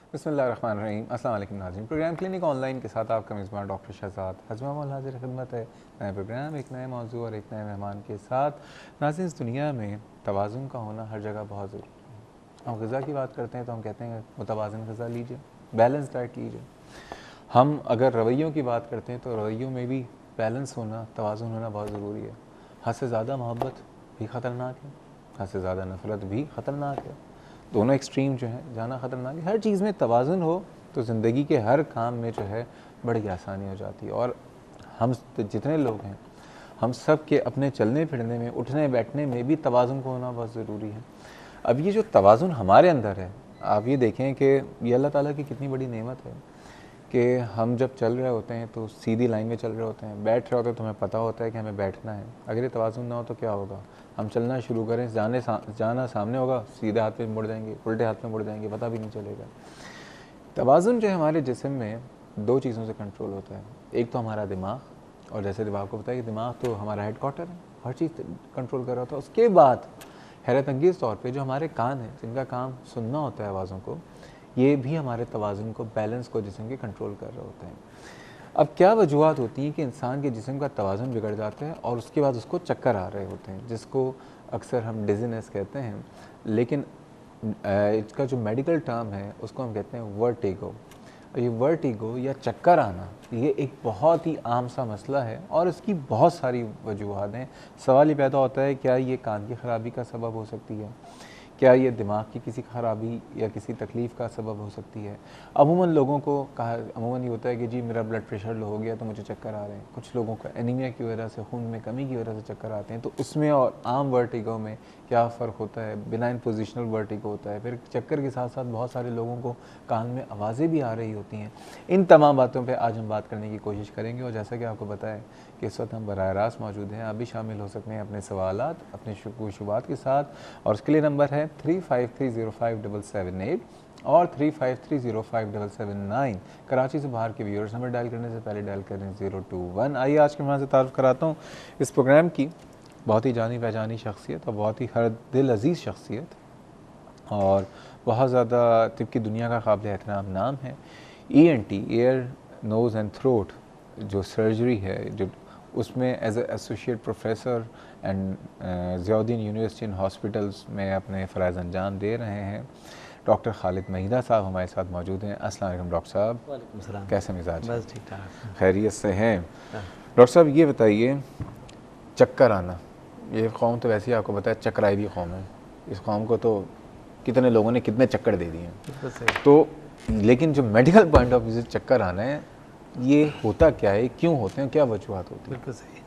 बिस्मिल्लाहिर्रहमानिर्रहीम। अस्सलाम वालेकुम नाज़रीन। प्रोग्राम क्लिनिक ऑनलाइन के साथ आपका मेज़बान डॉक्टर शहजाद हजमा मौल हाजिर खिदमत है। नए प्रोग्राम, एक नए मौजू और एक नए मेहमान के साथ। नाज़रीन, इस दुनिया में तवाज़ुन का होना हर जगह बहुत ज़रूरी है। हम ग़िज़ा की बात करते हैं तो हम कहते हैं मुतवाज़िन ग़िज़ा लीजिए, बैलेंस डाइट लीजिए। हम अगर रवैयों की बात करते हैं तो रवैयों में भी बैलेंस होना, तवाज़ुन होना बहुत ज़रूरी है। हद से ज़्यादा मोहब्बत भी ख़तरनाक है, हद से ज़्यादा नफ़रत भी ख़तरनाक है। दोनों एक्सट्रीम जो है जाना ख़तरनाक है। हर चीज़ में तवाज़ुन हो तो ज़िंदगी के हर काम में जो है बड़ी आसानी हो जाती है। और हम जितने लोग हैं, हम सब के अपने चलने फिरने में, उठने बैठने में भी तवाज़ुन को होना बहुत ज़रूरी है। अब ये जो तवाज़ुन हमारे अंदर है, आप ये देखें कि ये अल्लाह ताला की कितनी बड़ी नेमत है कि हम जब चल रहे होते हैं तो सीधी लाइन में चल रहे होते हैं, बैठ रहे होते हैं तो हमें पता होता है कि हमें बैठना है। अगर ये तवाज़ुन ना हो तो क्या होगा, हम चलना शुरू करें, जाना सामने होगा, सीधे हाथ पे मुड़ जाएंगे, उल्टे हाथ में मुड़ जाएंगे, पता भी नहीं चलेगा। तवाज़ुन जो है हमारे जिस्म में दो चीज़ों से कंट्रोल होता है। एक तो हमारा दिमाग, और जैसे दिमाग को पता है कि दिमाग तो हमारा हेडक्वार्टर है, हर चीज़ कंट्रोल कर रहा होता है। उसके बाद हैरत अंगेज़ तौर पे जो हमारे कान हैं, जिनका काम सुनना होता है आवाज़ों को, ये भी हमारे तवाज़ुन को, बैलेंस को जिस्म के कंट्रोल कर रहे होते हैं। अब क्या वजूहत होती हैं कि इंसान के जिस्म का तवाज़ुन बिगड़ जाता है और उसके बाद उसको चक्कर आ रहे होते हैं, जिसको अक्सर हम डिज़ीनेस कहते हैं, लेकिन इसका जो मेडिकल टर्म है उसको हम कहते हैं वर्टिगो। ये वर्टिगो या चक्कर आना, ये एक बहुत ही आम सा मसला है और इसकी बहुत सारी वजूहत हैं। सवाल ये पैदा होता है, क्या ये कान की ख़राबी का सबब हो सकती है, क्या ये दिमाग की किसी ख़राबी या किसी तकलीफ़ का सबब हो सकती है। अमूमन लोगों को अमूमन ये होता है कि जी मेरा ब्लड प्रेशर लो हो गया तो मुझे चक्कर आ रहे हैं। कुछ लोगों का एनीमिया की वजह से, खून में कमी की वजह से चक्कर आते हैं। तो उसमें और आम वर्टिगो में क्या फ़र्क होता है। बिनाइन पोजिशनल वर्टिगो होता है। फिर चक्कर के साथ साथ बहुत सारे लोगों को कान में आवाज़ें भी आ रही होती हैं। इन तमाम बातों पर आज हम बात करने की कोशिश करेंगे। और जैसा कि आपको बताएं कि इस वक्त हम बराह रास्त मौजूद हैं, आप भी शामिल हो सकते हैं अपने सवालात, अपने शुबात के साथ। और उसके लिए नंबर है 35305778 और 35305779। कराची से बाहर के व्यूअर्स नंबर डायल करने से पहले डायल करें 021। आइए आज के मेहमान से तारुफ कराता हूँ इस प्रोग्राम की बहुत ही जानी पहचानी शख्सियत और बहुत ही हर दिल अजीज़ शख्सियत और बहुत ज़्यादा तिब की दुनिया का काबिल एहतराम नाम है। ENT, ear nose and throat जो सर्जरी है, जो उसमें as a associate professor and Ziauddin university and hospitals में अपने फ़राइज़ अंजाम दे रहे हैं, डॉक्टर खालिद महीदा साहब हमारे साथ मौजूद हैं। अस्सलाम वालेकुम डॉक्टर साहब। वालेकुम सलाम। कैसे मिजाज? बस ठीक ठाक, खैरियत से हैं? डॉक्टर साहब ये बताइए, चक्कर आना, ये कौम तो वैसे ही आपको पता है चक्कराई हुई कौम है। इस कौम को तो कितने लोगों ने कितने चक्कर दे दिए हैं। तो लेकिन जो मेडिकल पॉइंट ऑफ व्यू से चक्कर आना है, ये होता क्या है, क्यों होते हैं, क्या वजूहत होती है? बिल्कुल सही।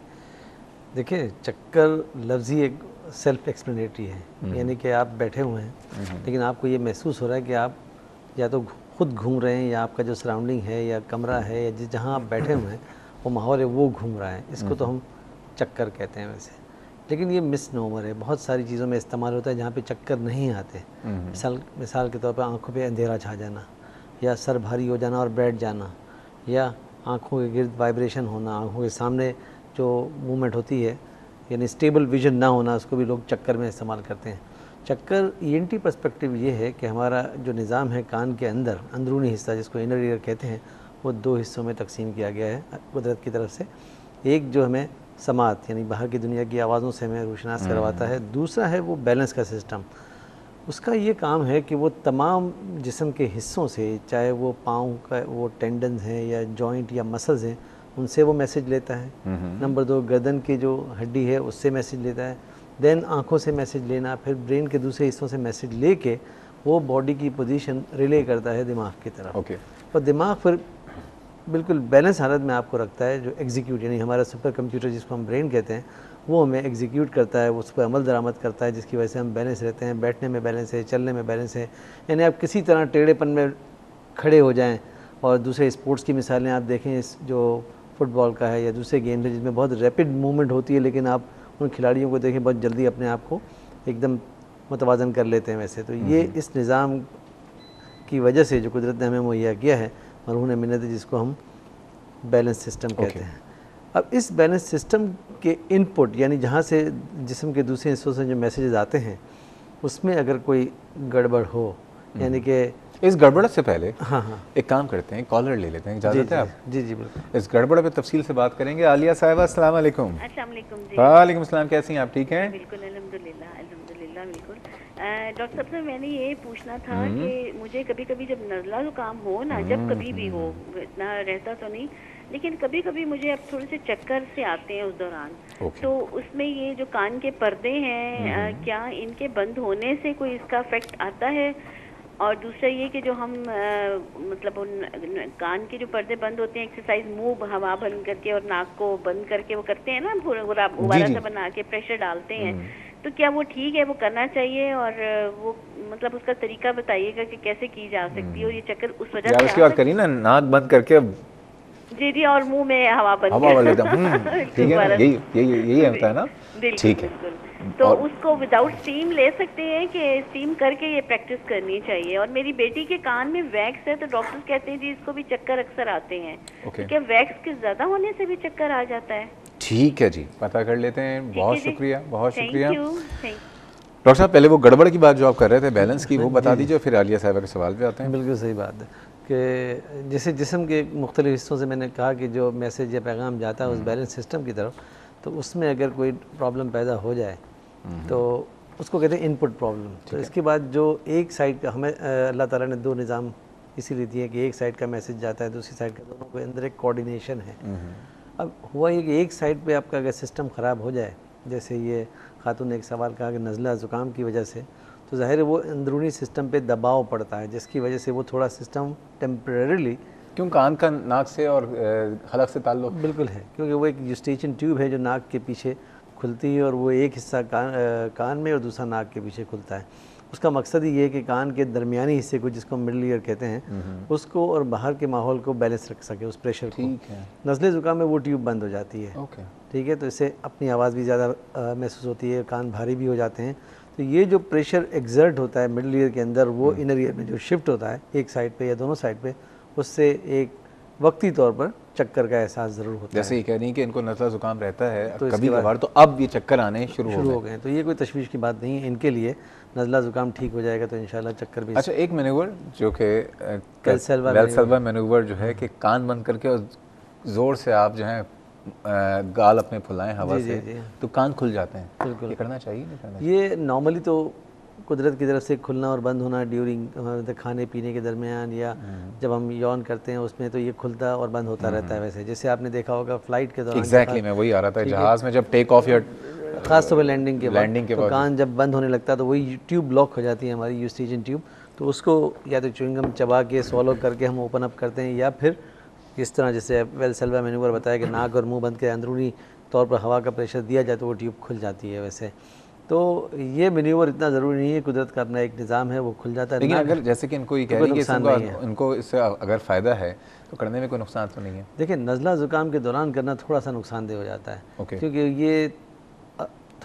देखिए, चक्कर लफ्ज़ ही एक सेल्फ एक्सप्लेनेटरी है, यानी कि आप बैठे हुए हैं लेकिन आपको ये महसूस हो रहा है कि आप या तो खुद घूम रहे हैं या आपका जो सराउंडिंग है या कमरा है या जहाँ आप बैठे हुए हैं वो माहौल है वो घूम रहा है। इसको तो हम चक्कर कहते हैं वैसे, लेकिन ये मिसनोमर है। बहुत सारी चीज़ों में इस्तेमाल होता है जहाँ पे चक्कर नहीं आते। मिसाल के तौर पर आँखों पे अंधेरा छा जाना, या सर भारी हो जाना और बैठ जाना, या आँखों के गिर्द वाइब्रेशन होना, आँखों के सामने जो मूवमेंट होती है यानी स्टेबल विजन ना होना, उसको भी लोग चक्कर में इस्तेमाल करते हैं। चक्कर ENT पर्सपेक्टिव ये है कि हमारा जो निज़ाम है कान के अंदर, अंदरूनी हिस्सा जिसको इनर ईयर कहते हैं, वो दो हिस्सों में तकसीम किया गया है कुदरत की तरफ से। एक जो हमें समात यानी बाहर की दुनिया की आवाज़ों से हमें रोशनास करवाता है, दूसरा है वो बैलेंस का सिस्टम। उसका ये काम है कि वो तमाम जिस्म के हिस्सों से, चाहे वो पाँव का वो टेंडन्स हैं या जॉइंट या मसल्स हैं, उनसे वो मैसेज लेता है। नंबर 2, गर्दन की जो हड्डी है उससे मैसेज लेता है। देन आँखों से मैसेज लेना, फिर ब्रेन के दूसरे हिस्सों से मैसेज लेके वो बॉडी की पोजीशन रिले करता है दिमाग की तरफ। और दिमाग फिर बिल्कुल बैलेंस हालत में आपको रखता है। जो एग्जीक्यूट यानी हमारा सुपर कंप्यूटर जिसको हम ब्रेन कहते हैं, वो हमें एग्जीक्यूट करता है, उस पर अमल दरामद करता है, जिसकी वजह से हम बैलेंस रहते हैं। बैठने में बैलेंस है, चलने में बैलेंस है, यानी आप किसी तरह टेढ़ेपन में खड़े हो जाएं। और दूसरे स्पोर्ट्स की मिसालें आप देखें, इस जो फुटबॉल का है या दूसरे गेम है जिसमें बहुत रैपिड मूवमेंट होती है, लेकिन आप उन खिलाड़ियों को देखें बहुत जल्दी अपने आप को एकदम मुतवाज़न कर लेते हैं वैसे। तो ये इस निज़ाम की वजह से जो कुदरत ने हमें मुहैया किया है, मरहून मिन्नत, जिसको हम बैलेंस सिस्टम कहते हैं। अब इस बैलेंस सिस्टम के इनपुट यानी जहाँ से जिस्म के दूसरे हिस्सों से जो मैसेजेस आते हैं, उसमें अगर कोई गड़बड़ हो, यानी कि इस गड़बड़ से पहले हाँ हाँ एक काम करते हैं, कॉलर ले लेते हैं, इजाज़त है आप? जी जी बिल्कुल। इस गड़बड़ पे तफसील से बात करेंगे। आलिया साहिबा, अस्सलाम वालेकुम। अस्सलाम वालेकुम जी। वालेकुम सलाम, कैसी हैं आप? ठीक हैं? बिल्कुल अल्हम्दुलिल्लाह अल्हम्दुलिल्लाह बिल्कुल। डॉक्टर साहब से मैंने ये पूछना था कि मुझे कभी कभी जब नज़ला ज़ुकाम हो ना, जब कभी भी हो, इतना रहता तो नहीं, लेकिन कभी कभी मुझे अब थोड़े से चक्कर से आते हैं उस दौरान। Okay. तो उसमें ये जो कान के पर्दे हैं, क्या इनके बंद होने से कोई इसका इफेक्ट आता है? और दूसरा ये कि जो हम मतलब उन कान के जो पर्दे बंद होते हैं, एक्सरसाइज मुंह हवा बंद करके और नाक को बंद करके वो करते हैं ना, गुब्बारा सा बना के प्रेशर डालते हैं, तो क्या वो ठीक है, वो करना चाहिए? और वो मतलब उसका तरीका बताइएगा कि कैसे की जा सकती है, और ये चक्कर उस वजह से उसके बाद करिए ना, नाक बंद करके जी जी, और मुंह में हवा बंद हवा वाले दम, ठीक है ना, यही होता है ना, ठीक है। तो उसको विदाउट स्टीम ले सकते हैं कि स्टीम करके ये प्रैक्टिस करनी चाहिए? और मेरी बेटी के कान में वैक्स है, तो डॉक्टर कहते हैं जी इसको भी चक्कर अक्सर आते हैं, तो क्या वैक्स के ज्यादा होने से भी चक्कर आ जाता है? ठीक है जी, पता कर लेते हैं। बहुत शुक्रिया, बहुत शुक्रिया। थैंक डॉक्टर साहब, पहले वो गड़बड़ की बात जो आप कर रहे थे, बैलेंस की, वो बता दीजिए, फिर आलिया साहिबा के सवाल पे आते हैं। बिल्कुल सही बात है कि जैसे जिस्म के मुख्तलिफ हिस्सों से मैंने कहा कि जो मैसेज या पैगाम जाता है उस बैलेंस सिस्टम की तरफ, तो उसमें अगर कोई प्रॉब्लम पैदा हो जाए तो उसको कहते हैं इनपुट प्रॉब्लम। तो इसके बाद जो एक साइड का हमें अल्लाह ताला ने दो निज़ाम इसीलिए दिए कि एक साइड का मैसेज जाता है, दूसरी साइड का, दोनों के अंदर एक कोऑर्डिनेशन है। अब हुआ ये कि एक साइड पे आपका अगर सिस्टम ख़राब हो जाए, जैसे ये खातून ने एक सवाल कहा कि नज़ला ज़ुकाम की वजह से, तो ज़ाहिर है वो अंदरूनी सिस्टम पे दबाव पड़ता है, जिसकी वजह से वो थोड़ा सिस्टम टेम्परेरीली, क्यों, कान का नाक से और हलक से ताल्लुक? बिल्कुल है, क्योंकि वो एक यूस्टेशन ट्यूब है जो नाक के पीछे खुलती है, और वो एक हिस्सा कान में और दूसरा नाक के पीछे खुलता है। उसका मकसद ही ये है कि कान के दरमियानी हिस्से को, जिसको मिडल ईयर कहते हैं, उसको और बाहर के माहौल को बैलेंस रख सके, उस प्रेशर को। ठीक है। नज़ले ज़ुकाम में वो ट्यूब बंद हो जाती है। ओके, ठीक है, तो इससे अपनी आवाज़ भी ज़्यादा महसूस होती है, कान भारी भी हो जाते हैं। तो ये जो प्रेशर एग्जर्ट होता है मिडल ईयर के अंदर, वो इनर ईयर में जो शिफ्ट होता है एक साइड पे या दोनों साइड पे, उससे एक वक्ती तौर पर चक्कर का एहसास ज़रूर होता है। जैसे ये कह रही हैं कि इनको नज़ला ज़ुकाम रहता है तो कभी कभार, तो अब ये चक्कर आने शुरू हो गए, तो ये कोई तशवीश की बात नहीं है इनके लिए। नज़ला ज़ुकाम ठीक हो जाएगा तो इंशाल्लाह चक्कर भी। अच्छा, एक मैनूवर जो कि वेल्सेल्वा मैनूवर जो है कि कान बंद करके और ज़ोर से आप जो है गाल अपने फुलाएं हवा से, तो कान खुल जाते हैं। बिल्कुल, ये करना चाहिए, नहीं करना चाहिए? ये नॉर्मली तो कुदरत की तरफ से खुलना और बंद होना ड्यूरिंग खाने पीने के दरमियान, या जब हम यौन करते हैं उसमें, तो ये खुलता और बंद होता रहता है। वैसे जैसे आपने देखा होगा फ्लाइट के दौरान, एग्जैक्टली मैं वही आ रहा था, जहाज़ में जब टेक ऑफ या खास तौर पर लैंडिंग के बाद, तो कान जब बंद होने लगता है तो वही ट्यूब ब्लॉक हो जाती है हमारी यूस्टेशन ट्यूब, तो उसको या तो च्युइंगम चबा के स्वॉलो करके हम ओपन अप करते हैं, या फिर इस तरह जैसे वेल्सेल्वा मैनूवर बताया कि नाक और मुंह बंद के अंदरूनी तौर पर हवा का प्रेशर दिया जाए तो वो ट्यूब खुल जाती है। वैसे तो ये मैनूवर इतना ज़रूरी नहीं है, कुदरत का अपना एक निज़ाम है, वो खुल जाता है। लेकिन अगर जैसे कि इनको ये कह रही है कि इनको इससे अगर फ़ायदा है तो करने में कोई नुकसान तो नहीं है? देखिए, नज़ला ज़ुकाम के दौरान करना थोड़ा सा नुकसानदेह हो जाता है, क्योंकि ये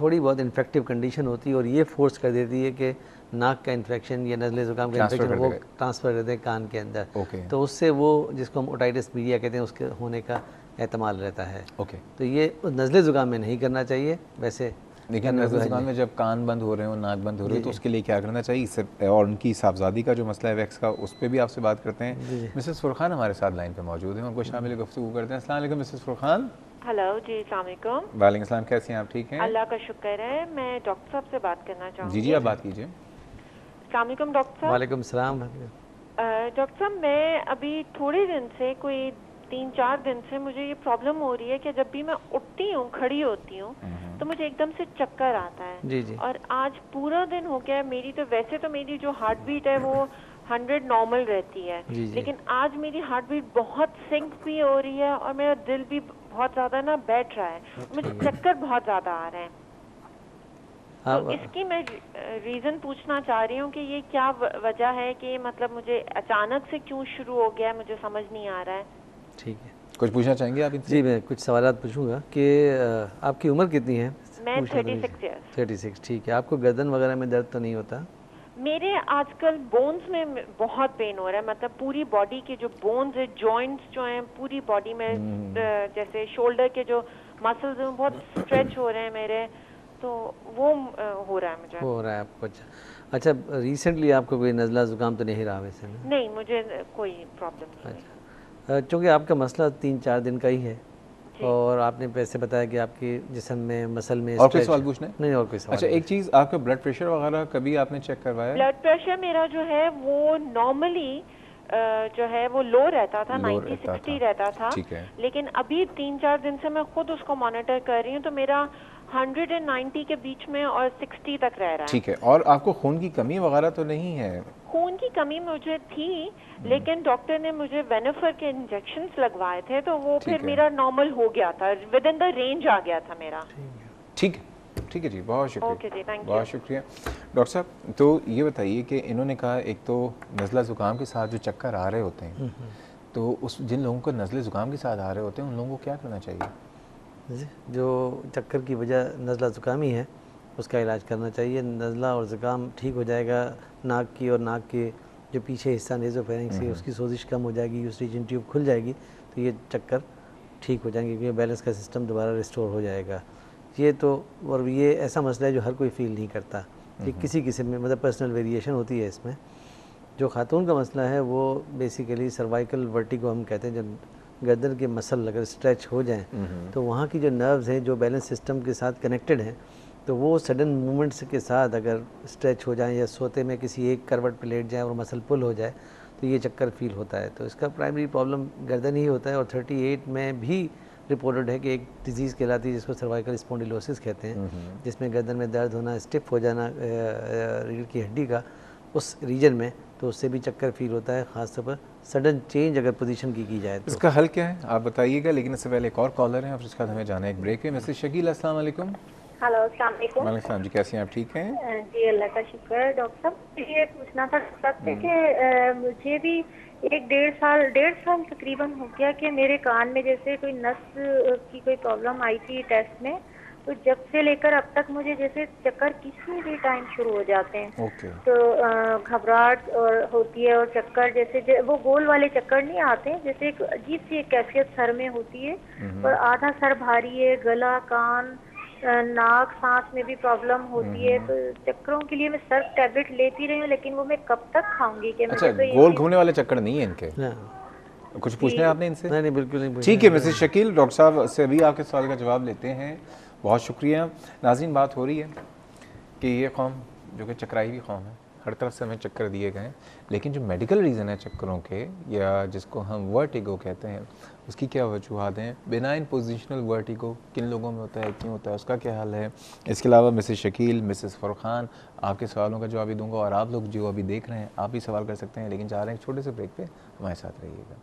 थोड़ी बहुत इन्फेक्टिव कंडीशन होती है और ये फोर्स कर देती है कि नाक का इन्फेक्शन या नज़ले ज़ुकाम का इन्फेक्शन वो ट्रांसफ़र कर दें कान के अंदर। तो उससे वो, जिसको हम ओटाइटिस मीडिया कहते हैं, उसके होने का एहतमाल रहता है। तो ये नज़ले ज़ुकाम में नहीं करना चाहिए। वैसे लेकिन नज़ले ज़ुकाम में जब कान बंद हो रहे हो, नाक बंद हो रही है, तो उसके लिए क्या करना चाहिए? इससे और उनकी साहबजादी का जो मसला है वैक्स का, उस पर भी आपसे बात करते हैं। मिसेस फुरखान हमारे साथ लाइन पे मौजूद हैं, उनको शामिल गुफ्तगू करते हैं। अस्सलाम वालेकुम मिसेस फुरखान। हेलो जी, अस्सलाम वालेकुम। वालेकुम सलाम, कैसी हैं आप? ठीक हैं, अल्लाह का शुक्र है। मैं डॉक्टर साहब से बात करना चाहूँगी। जी, आप बात कीजिए। अस्सलाम वालेकुम डॉक्टर साहब। वालेकुम सलाम। डॉक्टर साहब, मैं अभी थोड़े दिन से, कोई 3-4 दिन से मुझे ये प्रॉब्लम हो रही है कि जब भी मैं उठती हूँ, खड़ी होती हूँ, तो मुझे एकदम से चक्कर आता है। जी जी। और आज पूरा दिन हो गया है। मेरी तो वैसे तो मेरी जो हार्ट बीट है वो 100 नॉर्मल रहती है, लेकिन आज मेरी हार्ट बीट बहुत सिंक भी हो रही है और मेरा दिल भी बहुत ज्यादा ना बैठ रहा है, मुझे चक्कर बहुत ज्यादा आ रहे हैं। तो इसकी मैं रीजन पूछना चाह रही हूँ कि ये क्या वजह है कि मतलब मुझे अचानक से क्यों शुरू हो गया है, मुझे समझ नहीं आ रहा है। ठीक है, कुछ पूछना चाहेंगे आप इनसे? जी, मैं कुछ सवाल पूछूंगा कि आपकी उम्र कितनी है? मैं 36 ईयर्स। 36, ठीक है। आपको गर्दन वगैरह में दर्द तो नहीं होता? मेरे आजकल बोन्स में बहुत पेन हो रहा है, मतलब पूरी बॉडी के जो बोन्स है, जॉइंट्स जो हैं पूरी बॉडी में, जैसे शोल्डर के जो मसल्स हैं बहुत स्ट्रेच हो रहे हैं मेरे, तो वो हो रहा है मुझे। हो रहा है आपको? अच्छा, अच्छा, रिसेंटली आपको कोई नज़ला ज़ुकाम तो नहीं रहा वैसे ना? नहीं, मुझे कोई प्रॉब्लम नहीं है। अच्छा, चूँकि आपका मसला 3-4 दिन का ही है और आपने वैसे बताया कि आपके जिस्म में, मसल में और कोई स्ट्रेच सवाल है। पूछना है? नहीं, और कोई सवाल अच्छा, नहीं। एक चीज़, आपका ब्लड प्रेशर वगैरह कभी आपने चेक करवाया? ब्लड प्रेशर मेरा जो है वो नॉर्मली जो है वो लो रहता था, लो 90-60 रहता था। ठीक है। लेकिन अभी 3-4 दिन से मैं खुद उसको मॉनिटर कर रही हूँ, तो मेरा 190 के बीच में और 60 तक रह रहा है। ठीक है, और आपको खून की कमी वगैरह तो नहीं है? खून की कमी मुझे थी, लेकिन डॉक्टर ने मुझे वेनेफर के इंजेक्शंस लगवाए थे, तो वो ठीक फिर है। मेरा नॉर्मल हो गया था, विद इन द रेंज आ गया था मेरा। ठीक है, ठीक है जी, बहुत शुक्रिया। ओके जी, थैंक यू। बहुत शुक्रिया डॉक्टर साहब। तो ये बताइए कि इन्होंने कहा एक तो नज़ला ज़ुकाम के साथ जो चक्कर आ रहे होते हैं, तो उस जिन लोगों को नज़ले ज़ुकाम के साथ आ रहे होते हैं उन लोगों को क्या करना चाहिए? जी, जो चक्कर की वजह नज़ला ज़ुकाम ही है उसका इलाज करना चाहिए। नज़ला और ज़ुकाम ठीक हो जाएगा, नाक की और नाक के जो पीछे हिस्सा नेज़ोफेरिंक्स है उसकी सोजिश कम हो जाएगी, यूस्ट्रिजियन ट्यूब खुल जाएगी, तो ये चक्कर ठीक हो जाएंगे, क्योंकि बैलेंस का सिस्टम दोबारा रिस्टोर हो जाएगा। ये तो, और ये ऐसा मसला है जो हर कोई फील नहीं करता, कि किसी किस्म में मतलब पर्सनल वेरिएशन होती है इसमें। जो खातून का मसला है वो बेसिकली सर्वाइकल वर्टिगो हम कहते हैं, जो गर्दन के मसल अगर स्ट्रेच हो जाएं तो वहाँ की जो नर्व्स हैं जो बैलेंस सिस्टम के साथ कनेक्टेड हैं, तो वो सडन मूवमेंट्स के साथ अगर स्ट्रेच हो जाएं या सोते में किसी एक करवट पे लेट जाएं और मसल पुल हो जाए, तो ये चक्कर फील होता है। तो इसका प्राइमरी प्रॉब्लम गर्दन ही होता है। और 38 में भी रिपोर्टेड है कि एक डिजीज़ कहलाती है जिसको सर्वाइकल स्पॉन्डिलोसिस कहते हैं, जिसमें गर्दन में दर्द होना, स्टिफ हो जाना रीढ़ की हड्डी का उस रीजन में, तो उससे भी चक्कर फील होता है, ख़ासतौर पर सडन चेंज अगर पोजीशन की जाए तो। इसका हल क्या है आप बताइएगा, लेकिन इससे पहले एक और कॉलर है और उसके बाद हमें जाना है एक ब्रेक पे। मिसेस शकील, अस्सलाम वालेकुम। हेलो, अस्सलाम वालेकुम। वालेकुम सलाम जी, कैसे हैं आप? ठीक हैं जी, अल्लाह का शुक्र है। डॉक्टर साहब, ये पूछना था सबसे कि मुझे भी 1-1.5 साल तकरीबन हो गया कि मेरे कान में जैसे कोई नस की कोई प्रॉब्लम आई थी टेस्ट में, तो जब से लेकर अब तक मुझे जैसे चक्कर किसी भी टाइम शुरू हो जाते हैं। ओके। तो घबराहट और होती है और चक्कर जैसे वो गोल वाले चक्कर नहीं आते हैं, जैसे एक अजीब सी एक कैफियत सर में होती है और आधा सर भारी है, गला, कान, नाक, सांस में भी प्रॉब्लम होती है। तो चक्करों के लिए मैं सर टैबलेट लेती रही हूँ, लेकिन वो मैं कब तक खाऊंगी? कि अच्छा, मुझे तो गोल घूमने वाले चक्कर नहीं है इनके? हाँ। कुछ पूछना है आपने इनसे? नहीं, बिल्कुल नहीं। ठीक है मिसेस शकील, डॉक्टर साहब से अभी आपके सवाल का जवाब लेते हैं। बहुत शुक्रिया। नाज़रीन, बात हो रही है कि ये कौम जो कि चक्राई हुई कौम है, हर तरफ से हमें चक्कर दिए गए, लेकिन जो मेडिकल रीज़न है चक्करों के, या जिसको हम वर्टिगो कहते हैं, उसकी क्या वजूहत हैं? बेनाइन पोजिशनल वर्टिगो किन लोगों में होता है, क्यों होता है, उसका क्या हाल है? इसके अलावा मिसेस शकील, मिसेस फरखान, आपके सवालों का जवाब भी दूंगा, और आप लोग जो अभी देख रहे हैं आप भी सवाल कर सकते हैं, लेकिन जा रहे हैं एक छोटे से ब्रेक पे, हमारे साथ रहिएगा।